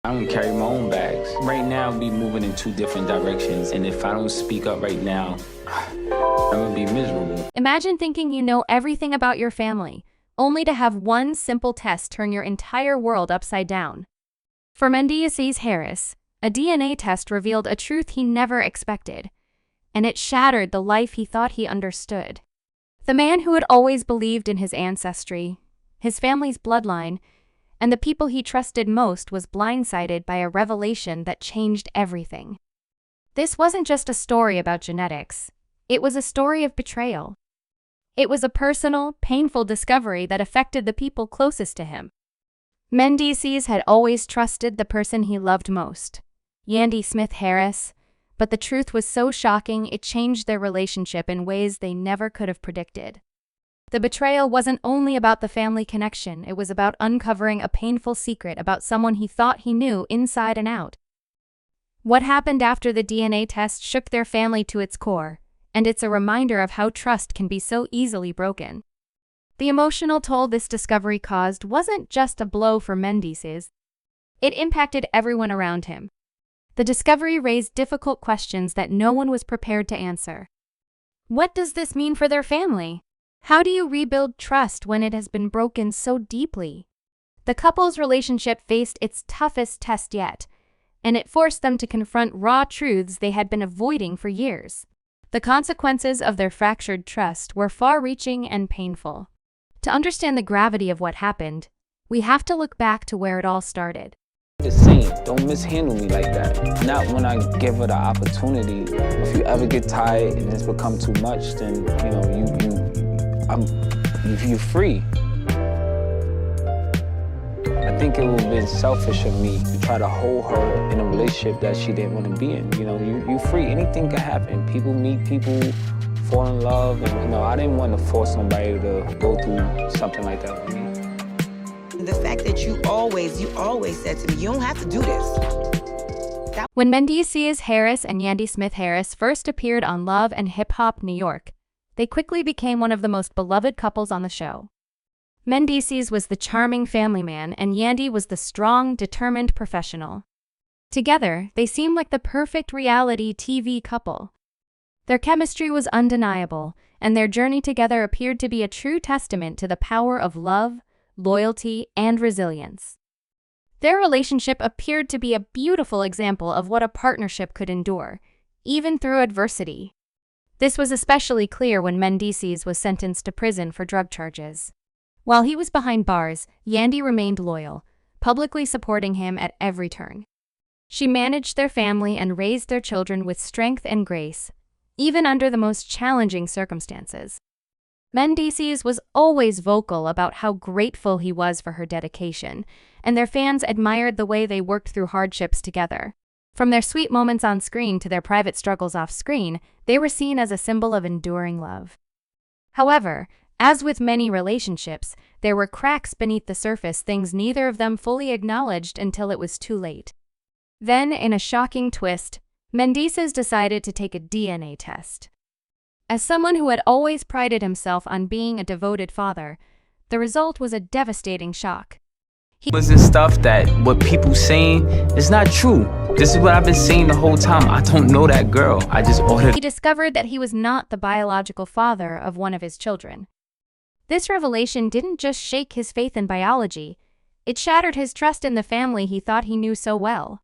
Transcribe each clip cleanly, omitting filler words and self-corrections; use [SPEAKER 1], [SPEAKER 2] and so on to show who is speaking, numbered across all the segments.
[SPEAKER 1] I don't carry my own bags. Right now, we moving in two different directions, and if I don't speak up right now, I'm gonna be miserable.
[SPEAKER 2] Imagine thinking you know everything about your family, only to have one simple test turn your entire world upside down. For Mendeecees Harris, a DNA test revealed a truth he never expected, and it shattered the life he thought he understood. The man who had always believed in his ancestry, his family's bloodline, and the people he trusted most was blindsided by a revelation that changed everything. This wasn't just a story about genetics. It was a story of betrayal. It was a personal, painful discovery that affected the people closest to him. Mendeecees had always trusted the person he loved most, Yandy Smith Harris, but the truth was so shocking it changed their relationship in ways they never could have predicted. The betrayal wasn't only about the family connection, it was about uncovering a painful secret about someone he thought he knew inside and out. What happened after the DNA test shook their family to its core, and it's a reminder of how trust can be so easily broken. The emotional toll this discovery caused wasn't just a blow for Mendeecees. It impacted everyone around him. The discovery raised difficult questions that no one was prepared to answer. What does this mean for their family? How do you rebuild trust when it has been broken so deeply? The couple's relationship faced its toughest test yet, and it forced them to confront raw truths they had been avoiding for years. The consequences of their fractured trust were far-reaching and painful. To understand the gravity of what happened, we have to look back to where it all started.
[SPEAKER 1] The same. Don't mishandle me like that. Not when I give her the opportunity. If you ever get tired and it's become too much, then you're free. I think it would have been selfish of me to try to hold her in a relationship that she didn't want to be in. You free. Anything can happen. People meet people, fall in love, and I didn't want to force somebody to go through something like that with me.
[SPEAKER 3] The fact that you always said to me, you don't have to do this.
[SPEAKER 2] When Mendeecees Harris and Yandy Smith Harris first appeared on Love and Hip Hop New York, they quickly became one of the most beloved couples on the show. Mendeecees was the charming family man, and Yandy was the strong, determined professional. Together, they seemed like the perfect reality TV couple. Their chemistry was undeniable, and their journey together appeared to be a true testament to the power of love, loyalty, and resilience. Their relationship appeared to be a beautiful example of what a partnership could endure, even through adversity. This was especially clear when Mendeecees was sentenced to prison for drug charges. While he was behind bars, Yandy remained loyal, publicly supporting him at every turn. She managed their family and raised their children with strength and grace, even under the most challenging circumstances. Mendeecees was always vocal about how grateful he was for her dedication, and their fans admired the way they worked through hardships together. From their sweet moments on screen to their private struggles off screen, they were seen as a symbol of enduring love. However, as with many relationships, there were cracks beneath the surface, things neither of them fully acknowledged until it was too late. Then, in a shocking twist, Mendeecees decided to take a DNA test. As someone who had always prided himself on being a devoted father, the result was a devastating shock.
[SPEAKER 1] Was this stuff that what people saying is not true? This is what I've been saying the whole time. I don't know that girl. I just ordered.
[SPEAKER 2] He discovered that he was not the biological father of one of his children. This revelation didn't just shake his faith in biology, it shattered his trust in the family he thought he knew so well.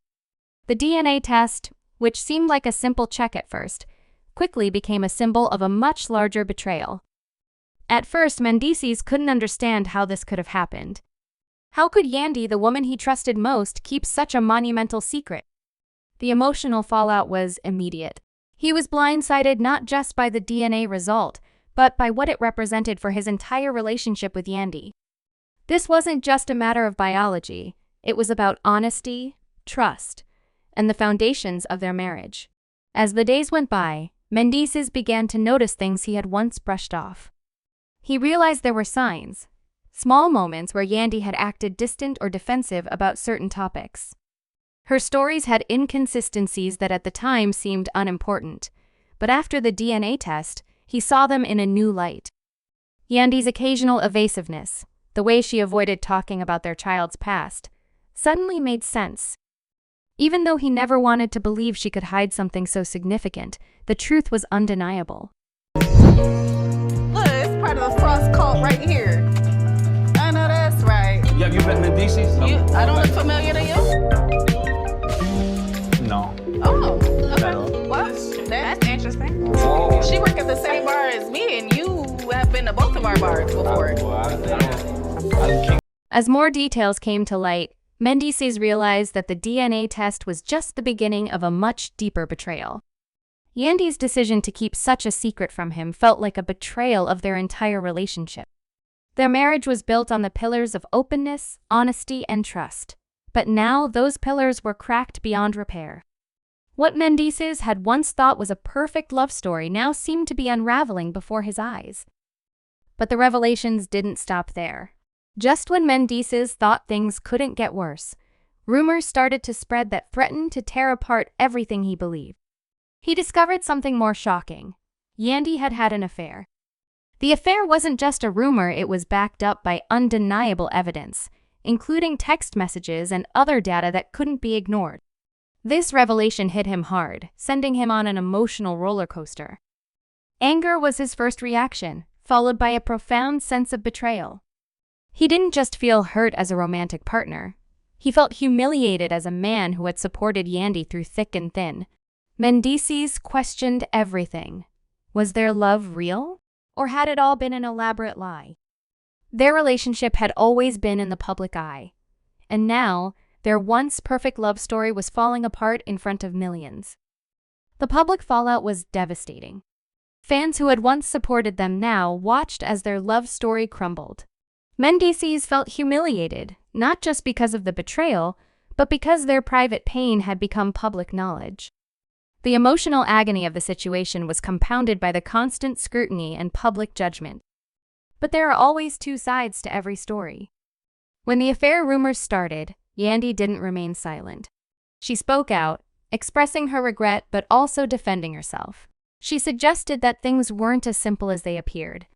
[SPEAKER 2] The DNA test, which seemed like a simple check at first, quickly became a symbol of a much larger betrayal. At first, Mendeecees couldn't understand how this could have happened. How could Yandy, the woman he trusted most, keep such a monumental secret? The emotional fallout was immediate. He was blindsided not just by the DNA result, but by what it represented for his entire relationship with Yandy. This wasn't just a matter of biology, it was about honesty, trust, and the foundations of their marriage. As the days went by, Mendeecees began to notice things he had once brushed off. He realized there were signs, small moments where Yandy had acted distant or defensive about certain topics. Her stories had inconsistencies that at the time seemed unimportant, but after the DNA test, he saw them in a new light. Yandy's occasional evasiveness, the way she avoided talking about their child's past, suddenly made sense. Even though he never wanted to believe she could hide something so significant, the truth was undeniable.
[SPEAKER 4] Look, it's part of the Frost cult right here. I know that's right.
[SPEAKER 5] Yeah, you met Mendeecees?
[SPEAKER 4] I don't look familiar to you?
[SPEAKER 5] No.
[SPEAKER 4] Oh, okay.
[SPEAKER 5] No.
[SPEAKER 4] Well, that's interesting.
[SPEAKER 5] Oh.
[SPEAKER 4] She worked at the same bar as me, and you have been to both of our bars before.
[SPEAKER 2] As more details came to light, Mendeecees realized that the DNA test was just the beginning of a much deeper betrayal. Yandy's decision to keep such a secret from him felt like a betrayal of their entire relationship. Their marriage was built on the pillars of openness, honesty, and trust. But now those pillars were cracked beyond repair. What Mendeecees had once thought was a perfect love story now seemed to be unraveling before his eyes. But the revelations didn't stop there. Just when Mendeecees thought things couldn't get worse, rumors started to spread that threatened to tear apart everything he believed. He discovered something more shocking. Yandy had had an affair. The affair wasn't just a rumor, it was backed up by undeniable evidence, including text messages and other data that couldn't be ignored. This revelation hit him hard, sending him on an emotional roller coaster. Anger was his first reaction, followed by a profound sense of betrayal. He didn't just feel hurt as a romantic partner. He felt humiliated as a man who had supported Yandy through thick and thin. Mendeecees questioned everything. Was their love real? Or had it all been an elaborate lie? Their relationship had always been in the public eye. And now, their once perfect love story was falling apart in front of millions. The public fallout was devastating. Fans who had once supported them now watched as their love story crumbled. Mendeecees felt humiliated, not just because of the betrayal, but because their private pain had become public knowledge. The emotional agony of the situation was compounded by the constant scrutiny and public judgment. But there are always two sides to every story. When the affair rumors started, Yandy didn't remain silent. She spoke out, expressing her regret but also defending herself. She suggested that things weren't as simple as they appeared.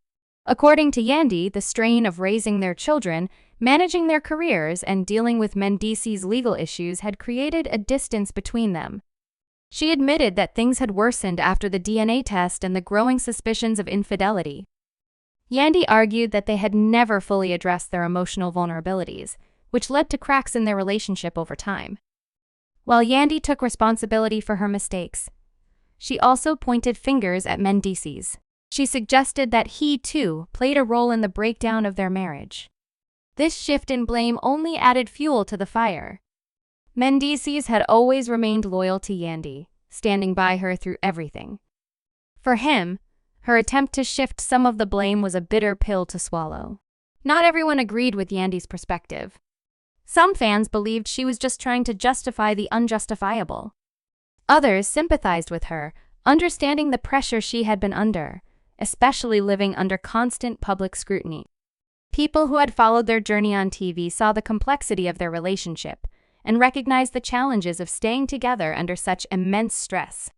[SPEAKER 2] According to Yandy, the strain of raising their children, managing their careers, and dealing with Mendeecees' legal issues had created a distance between them. She admitted that things had worsened after the DNA test and the growing suspicions of infidelity. Yandy argued that they had never fully addressed their emotional vulnerabilities, which led to cracks in their relationship over time. While Yandy took responsibility for her mistakes, she also pointed fingers at Mendeecees. She suggested that he, too, played a role in the breakdown of their marriage. This shift in blame only added fuel to the fire. Mendeecees had always remained loyal to Yandy, standing by her through everything. For him, her attempt to shift some of the blame was a bitter pill to swallow. Not everyone agreed with Yandy's perspective. Some fans believed she was just trying to justify the unjustifiable. Others sympathized with her, understanding the pressure she had been under, especially living under constant public scrutiny. People who had followed their journey on TV saw the complexity of their relationship and recognized the challenges of staying together under such immense stress.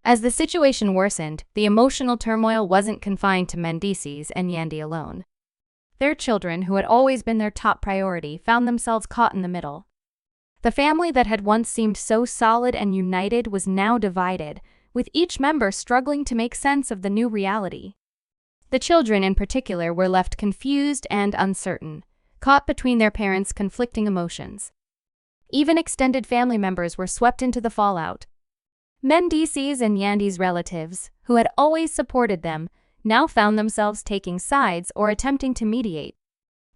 [SPEAKER 2] As the situation worsened, the emotional turmoil wasn't confined to Mendeecees and Yandy alone. Their children, who had always been their top priority, found themselves caught in the middle. The family that had once seemed so solid and united was now divided, with each member struggling to make sense of the new reality. The children, in particular, were left confused and uncertain, caught between their parents' conflicting emotions. Even extended family members were swept into the fallout. Mendeecees and Yandy's relatives, who had always supported them, now found themselves taking sides or attempting to mediate.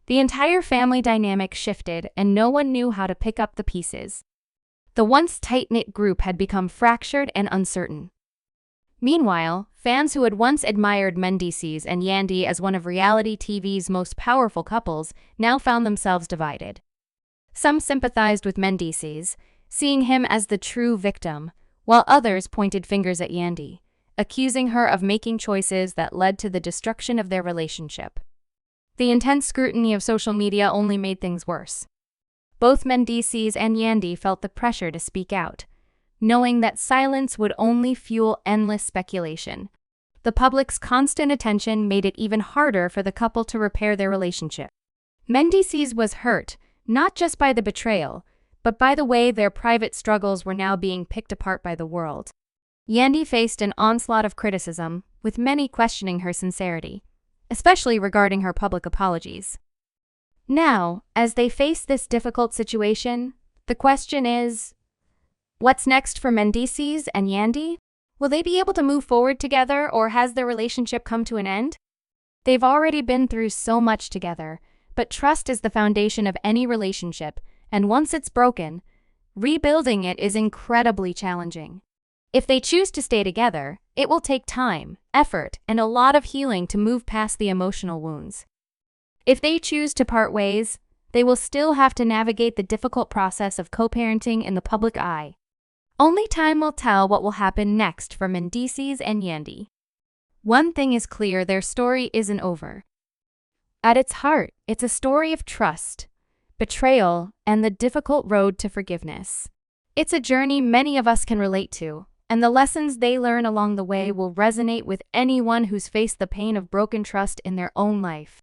[SPEAKER 2] The entire family dynamic shifted, and no one knew how to pick up the pieces. The once tight-knit group had become fractured and uncertain. Meanwhile, fans who had once admired Mendeecees and Yandy as one of reality TV's most powerful couples now found themselves divided. Some sympathized with Mendeecees, seeing him as the true victim, while others pointed fingers at Yandy, accusing her of making choices that led to the destruction of their relationship. The intense scrutiny of social media only made things worse. Both Mendeecees and Yandy felt the pressure to speak out, knowing that silence would only fuel endless speculation. The public's constant attention made it even harder for the couple to repair their relationship. Mendeecees was hurt, not just by the betrayal, But by the way, their private struggles were now being picked apart by the world. Yandy faced an onslaught of criticism, with many questioning her sincerity, especially regarding her public apologies. Now, as they face this difficult situation, the question is, what's next for Mendeecees and Yandy? Will they be able to move forward together, or has their relationship come to an end? They've already been through so much together, but trust is the foundation of any relationship, and once it's broken, rebuilding it is incredibly challenging. If they choose to stay together, it will take time, effort, and a lot of healing to move past the emotional wounds. If they choose to part ways, they will still have to navigate the difficult process of co-parenting in the public eye. Only time will tell what will happen next for Mendeecees and Yandy. One thing is clear, their story isn't over. At its heart, it's a story of trust, betrayal, and the difficult road to forgiveness. It's a journey many of us can relate to, and the lessons they learn along the way will resonate with anyone who's faced the pain of broken trust in their own life.